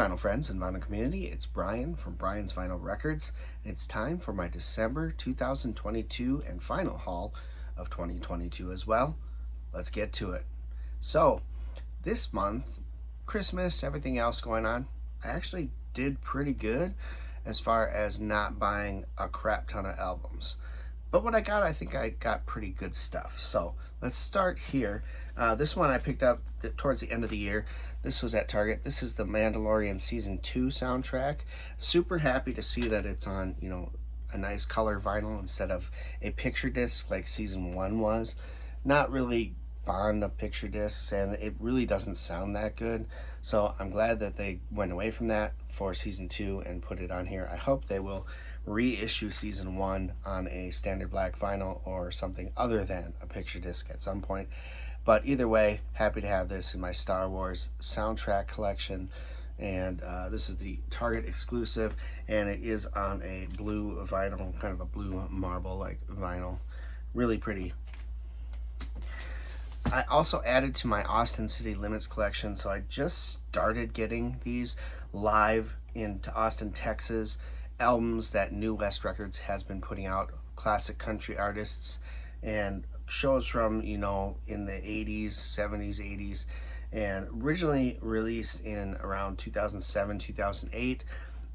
vinyl friends and vinyl community, it's Brian from Brian's Vinyl Records, and it's time for my December 2022 and final haul of 2022 as well. Let's get to it. So, this month, Christmas, everything else going on, I actually did pretty good as far as not buying a crap ton of albums. But what I got, I think I got pretty good stuff. So let's start here. This one I picked up towards the end of the year. This was at Target. This is the Mandalorian Season 2 soundtrack. Super happy to see that it's on, a nice color vinyl instead of a picture disc like Season 1 was. Not really fond of picture discs, and it really doesn't sound that good. So I'm glad that they went away from that for Season 2 and put it on here. I hope they will reissue Season 1 on a standard black vinyl or something other than a picture disc at some point. But either way, happy to have this in my Star Wars soundtrack collection. And this is the Target exclusive, and it is on a blue vinyl, kind of a blue marble like vinyl. Really pretty. I also added to my Austin City Limits collection, so I just started getting these live into Austin, Texas albums that New West Records has been putting out, classic country artists and shows from, in the 80s, 70s, 80s, and originally released in around 2007, 2008.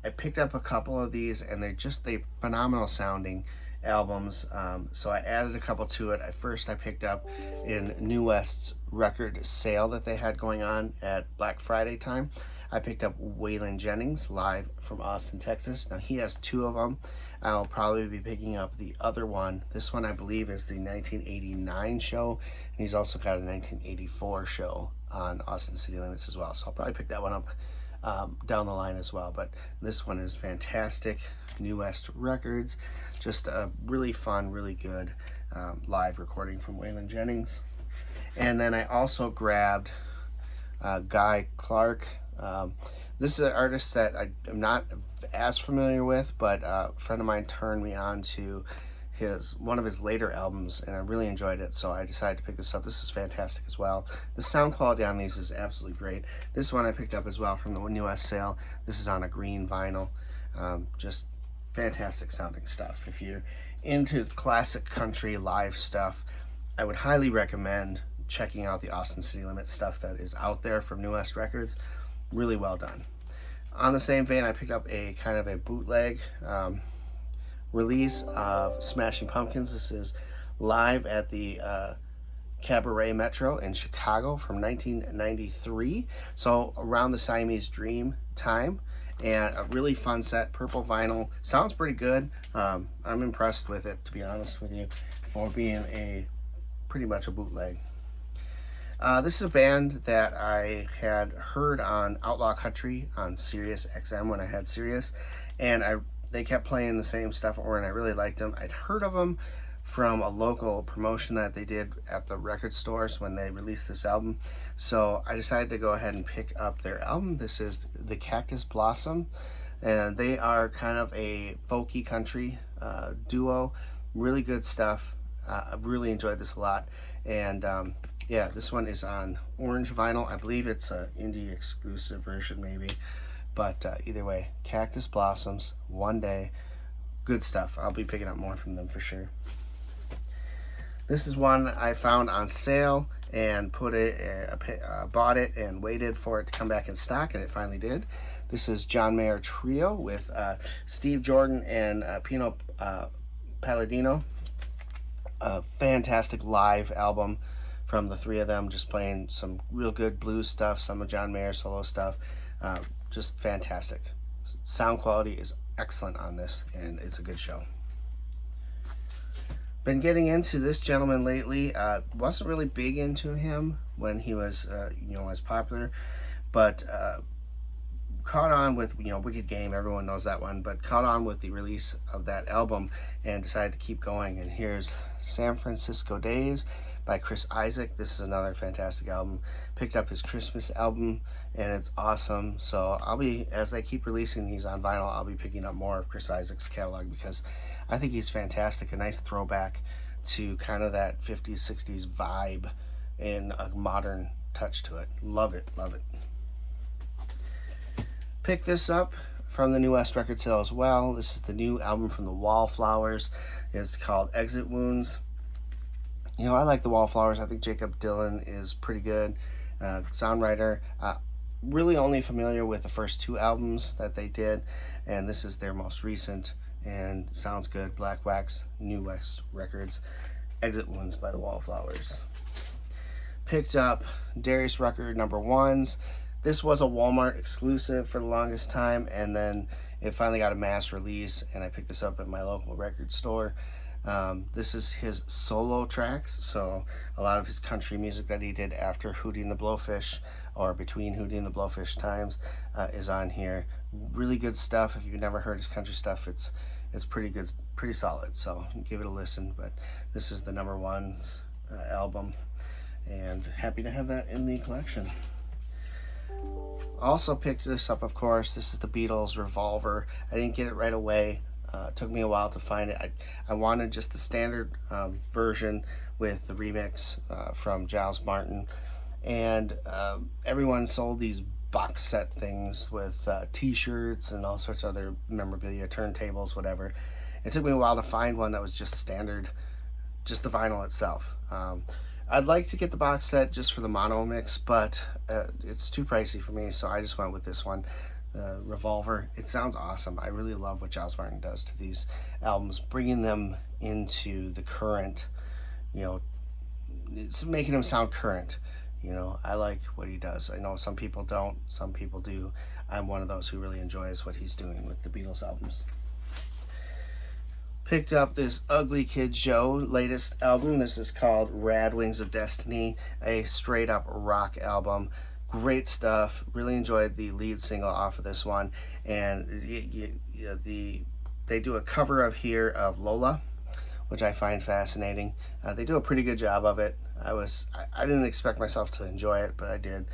I picked up a couple of these, and they're phenomenal sounding albums, so I added a couple to it. I picked up in New West's record sale that they had going on at Black Friday time. I picked up Waylon Jennings live from Austin, Texas. Now he has two of them. I'll probably be picking up the other one. This one I believe is the 1989 show, and he's also got a 1984 show on Austin City Limits as well. So I'll probably pick that one up down the line as well. But this one is fantastic. New West Records, just a really fun, really good live recording from Waylon Jennings. And then I also grabbed Guy Clark. This is an artist that I am not as familiar with, but a friend of mine turned me on to one of his later albums, and I really enjoyed it, so I decided to pick this up. This is fantastic as well. The sound quality on these is absolutely great. This one I picked up as well from the New West sale. This is on a green vinyl. Just fantastic sounding stuff. If you're into classic country live stuff, I would highly recommend checking out the Austin City Limits stuff that is out there from New West Records. Really well done. On the same vein, I picked up a kind of a bootleg release of Smashing Pumpkins. This is live at the Cabaret Metro in Chicago from 1993, so around the Siamese Dream time, and a really fun set. Purple vinyl, sounds pretty good. I'm impressed with it, to be honest with you, for being pretty much a bootleg. This is a band that I had heard on Outlaw Country on Sirius XM when I had Sirius, and they kept playing the same stuff over, and I really liked them. I'd heard of them from a local promotion that they did at the record stores when they released this album, so I decided to go ahead and pick up their album. This is the Cactus Blossom, and they are kind of a folky country duo. Really good stuff. I really enjoyed this a lot, and yeah, this one is on orange vinyl. I believe it's an indie exclusive version maybe, but either way, Cactus Blossoms, One Day, good stuff. I'll be picking up more from them for sure. This is one I found on sale and bought it and waited for it to come back in stock, and it finally did. This is John Mayer Trio with Steve Jordan and Pino Palladino. A fantastic live album from the three of them, just playing some real good blues stuff, some of John Mayer's solo stuff. Just fantastic. Sound quality is excellent on this, and it's a good show. Been getting into this gentleman lately. Wasn't really big into him when he was as popular, but caught on with Wicked Game. Everyone knows that one, but caught on with the release of that album and decided to keep going. And here's San Francisco Days by Chris Isaak. This is another fantastic album. Picked up his Christmas album, and it's awesome. So as I keep releasing these on vinyl, I'll be picking up more of Chris Isaak's catalog because I think he's fantastic. A nice throwback to kind of that 50s, 60s vibe and a modern touch to it. Love it, love it. Picked this up from the New West record sale as well. This is the new album from the Wallflowers. It's called Exit Wounds. You know, I like the Wallflowers. I think Jakob Dylan is pretty good songwriter. Really only familiar with the first 2 albums that they did, and this is their most recent and sounds good. Black Wax, New West Records, Exit Wounds by the Wallflowers. Picked up Darius Rucker #1s. This was a Walmart exclusive for the longest time, and then it finally got a mass release, and I picked this up at my local record store. This is his solo tracks, so a lot of his country music that he did after Hootie and the Blowfish, or between Hootie and the Blowfish times, is on here. Really good stuff. If you've never heard his country stuff, it's pretty good, pretty solid, so give it a listen. But this is the #1s album, and happy to have that in the collection. Also picked this up, of course. This is the Beatles Revolver. I didn't get it right away. It took me a while to find it. I wanted just the standard version with the remix from Giles Martin, and everyone sold these box set things with t-shirts and all sorts of other memorabilia, turntables, whatever. It took me a while to find one that was just standard, just the vinyl itself. I'd like to get the box set just for the mono mix, but it's too pricey for me, so I just went with this one, Revolver. It sounds awesome. I really love what Giles Martin does to these albums, bringing them into the current, you know, it's making them sound current. You know, I like what he does. I know some people don't, some people do. I'm one of those who really enjoys what he's doing with the Beatles albums. Picked up this Ugly Kid Joe latest album. This is called Rad Wings of Destiny, a straight up rock album. Great stuff. Really enjoyed the lead single off of this one, and they do a cover of here of Lola, which I find fascinating. They do a pretty good job of it. I didn't expect myself to enjoy it, but I did.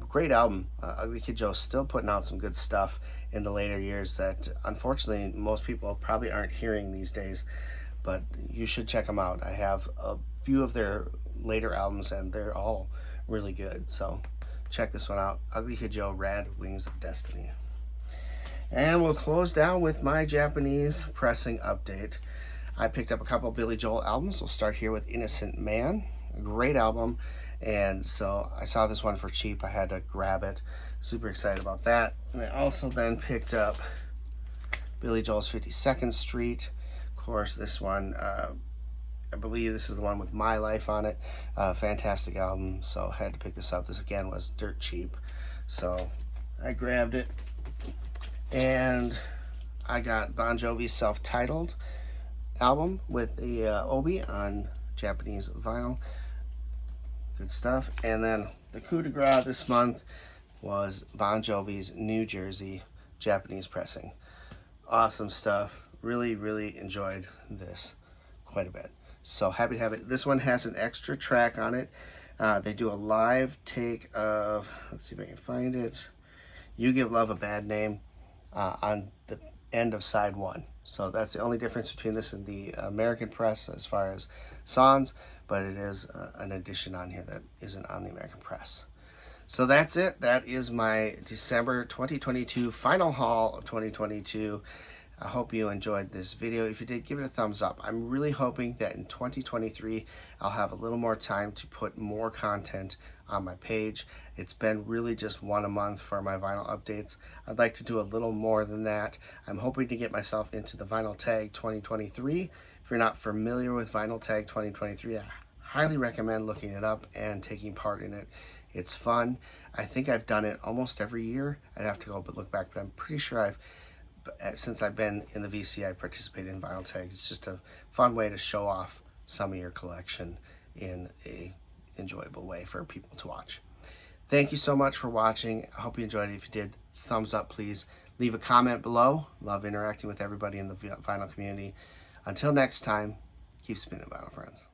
Great album. Ugly Kid Joe's still putting out some good stuff in the later years that unfortunately most people probably aren't hearing these days, but you should check them out. I have a few of their later albums and they're all really good, so check this one out. Ugly Kid Joe, Rad Wings of Destiny. And we'll close down with my Japanese pressing update. I picked up a couple Billy Joel albums. We'll start here with Innocent Man, a great album. And so I saw this one for cheap. I had to grab it. Super excited about that. And I also then picked up Billy Joel's 52nd Street. Of course, this one, I believe this is the one with My Life on it. Fantastic album, so I had to pick this up. This again was dirt cheap, so I grabbed it. And I got Bon Jovi's self-titled album with the Obi on Japanese vinyl. Good stuff. And then the coup de grace this month was Bon Jovi's New Jersey Japanese pressing. Awesome stuff. Really, really enjoyed this quite a bit. So happy to have it. This one has an extra track on it. They do a live take of, let's see if I can find it, You Give Love a Bad Name on the end of side 1. So that's the only difference between this and the American press as far as songs, but it is an addition on here that isn't on the American press. So that's it. That is my December 2022 final haul of 2022. I hope you enjoyed this video. If you did, give it a thumbs up. I'm really hoping that in 2023, I'll have a little more time to put more content on my page. It's been really just one a month for my vinyl updates. I'd like to do a little more than that. I'm hoping to get myself into the Vinyl Tag 2023. If you're not familiar with Vinyl Tag 2023, I highly recommend looking it up and taking part in it. It's fun. I think I've done it almost every year. I'd have to go but look back, but I'm pretty sure since I've been in the VC, I participated in Vinyl Tag. It's just a fun way to show off some of your collection in a enjoyable way for people to watch. Thank you so much for watching. I hope you enjoyed it. If you did, thumbs up, please. Leave a comment below. Love interacting with everybody in the vinyl community. Until next time, keep spinning vinyl, friends.